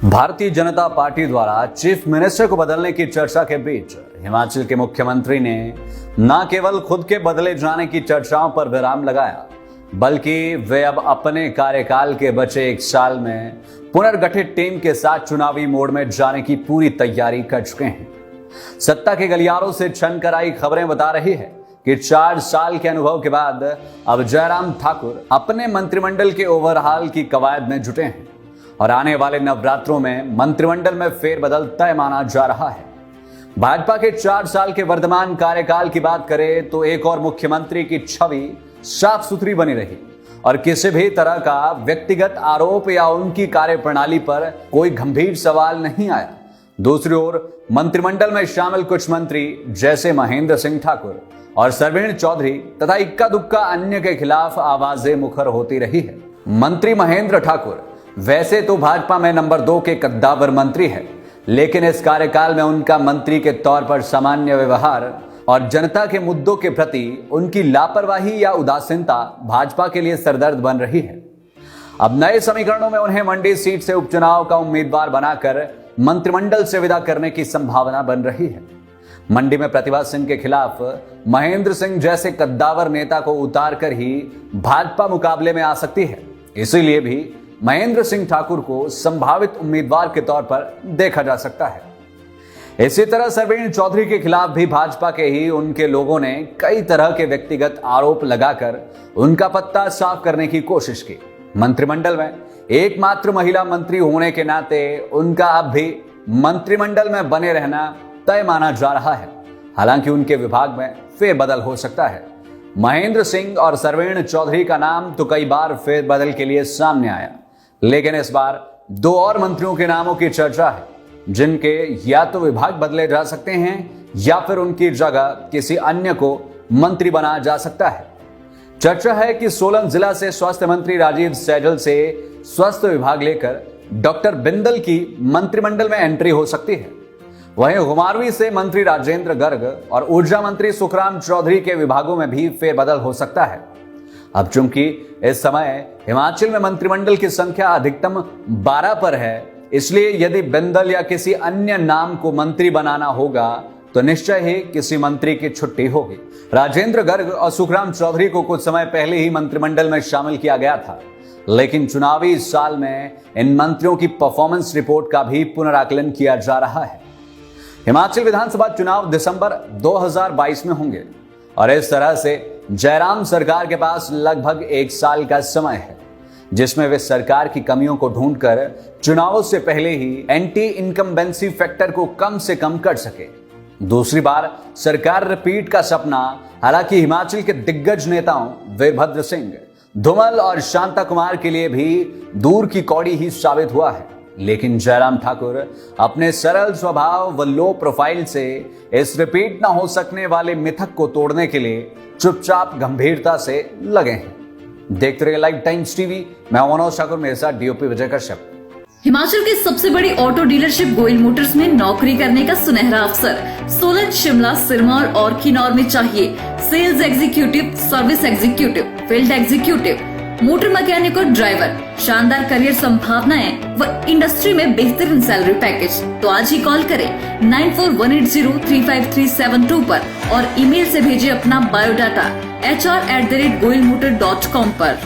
Bharatiya Janata party द्वारा chief minister को बदलने की चर्चा के बीच हिमाचल के मुख्यमंत्री ने न केवल खुद के बदले जाने की चर्चाओं पर विराम लगाया, बल्कि वे अब अपने कार्यकाल के बचे 1 साल में पुनर्गठित टीम के साथ चुनावी मोड में जाने की पूरी तैयारी कर चुके हैं। सत्ता के गलियारों से छन कर आई खबरें बता रही है कि 4 साल के अनुभव के बाद अब जयराम ठाकुर अपने मंत्रिमंडल के ओवरहाल की कवायद में जुटे हैं और आने वाले नवरात्रों में मंत्रिमंडल में फेरबदल तय माना जा रहा है। भाजपा के 4 साल के वर्तमान कार्यकाल की बात करें तो एक और मुख्यमंत्री की छवि साफ सुथरी बनी रही और किसी भी तरह का व्यक्तिगत आरोप या उनकी कार्यप्रणाली पर कोई गंभीर सवाल नहीं आया। दूसरी ओर मंत्रिमंडल में शामिल कुछ मंत्री जैसे महेंद्र सिंह ठाकुर और सरवीण चौधरी तथा इक्का दुक्का अन्य के खिलाफ आवाजें मुखर होती रही है। मंत्री महेंद्र ठाकुर वैसे तो भाजपा में नंबर 2 के कद्दावर मंत्री है, लेकिन इस कार्यकाल में उनका मंत्री के तौर पर सामान्य व्यवहार और जनता के मुद्दों के प्रति उनकी लापरवाही या उदासीनता भाजपा के लिए सरदर्द बन रही है। अब नए समीकरणों में उन्हें मंडी सीट से उपचुनाव का उम्मीदवार बनाकर मंत्रिमंडल से विदा करने की संभावना बन रही है। मंडी में प्रतिभा सिंह के खिलाफ महेंद्र सिंह जैसे कद्दावर नेता को उतार कर ही भाजपा मुकाबले में आ सकती है। इसीलिए भी महेंद्र सिंह ठाकुर को संभावित उम्मीदवार के तौर पर देखा जा सकता है। इसी तरह सरवीण चौधरी के खिलाफ भी भाजपा के ही उनके लोगों ने कई तरह के व्यक्तिगत आरोप लगाकर उनका पत्ता साफ करने की कोशिश की। मंत्रिमंडल में एकमात्र महिला मंत्री होने के नाते उनका अब भी मंत्रिमंडल में बने रहना तय माना जा रहा है। हालांकि उनके विभाग में फेरबदल हो सकता है। महेंद्र सिंह और सरवीण चौधरी का नाम तो कई बार फेरबदल के लिए सामने आया, लेकिन इस बार 2 और मंत्रियों के नामों की चर्चा है, जिनके या तो विभाग बदले जा सकते हैं या फिर उनकी जगह किसी अन्य को मंत्री बनाया जा सकता है। चर्चा है कि सोलन जिला से स्वास्थ्य मंत्री राजीव सैजल से स्वास्थ्य विभाग लेकर डॉक्टर बिंदल की मंत्रिमंडल में एंट्री हो सकती है। वहीं घुमारवी से मंत्री राजेंद्र गर्ग और ऊर्जा मंत्री सुखराम चौधरी के विभागों में भी फेरबदल हो सकता है। अब चूंकि इस समय हिमाचल में मंत्रिमंडल की संख्या अधिकतम 12 पर है, इसलिए यदि बिंदल या किसी अन्य नाम को मंत्री बनाना होगा तो निश्चय ही किसी मंत्री की छुट्टी होगी। राजेंद्र गर्ग और सुखराम चौधरी को कुछ समय पहले ही मंत्रिमंडल में शामिल किया गया था, लेकिन चुनावी साल में इन मंत्रियों की परफॉर्मेंस रिपोर्ट का भी पुनराकलन किया जा रहा है। हिमाचल विधानसभा चुनाव दिसंबर 2022 में होंगे और इस तरह से जयराम सरकार के पास लगभग 1 साल का समय है, जिसमें वे सरकार की कमियों को ढूंढकर चुनावों से पहले ही एंटी इनकम्बेंसी फैक्टर को कम से कम कर सके। दूसरी बार सरकार रिपीट का सपना हालांकि हिमाचल के दिग्गज नेताओं वीरभद्र सिंह, धूमल और शांता कुमार के लिए भी दूर की कौड़ी ही साबित हुआ है, लेकिन जयराम ठाकुर अपने सरल स्वभाव व लो प्रोफाइल से इस रिपीट ना हो सकने वाले मिथक को तोड़ने के लिए चुपचाप गंभीरता से लगे हैं। देखते रहिए लाइव टाइम्स टीवी। मैं मनोज ठाकुर, मेरे साथ डीओपी विजय कश्यप। हिमाचल की सबसे बड़ी ऑटो डीलरशिप गोयल मोटर्स में नौकरी करने का सुनहरा अवसर सोलन, शिमला, सिरमौर और किन्नौर में चाहिए sales executive, service executive, field executive, motor mechanic और ड्राइवर। शानदार करियर संभावनाएं व इंडस्ट्री में बेहतरीन सैलरी पैकेज। तो आज ही कॉल करें 9418035372 पर और ईमेल से भेजिए अपना बायोडाटा hr@goilmotor.com पर।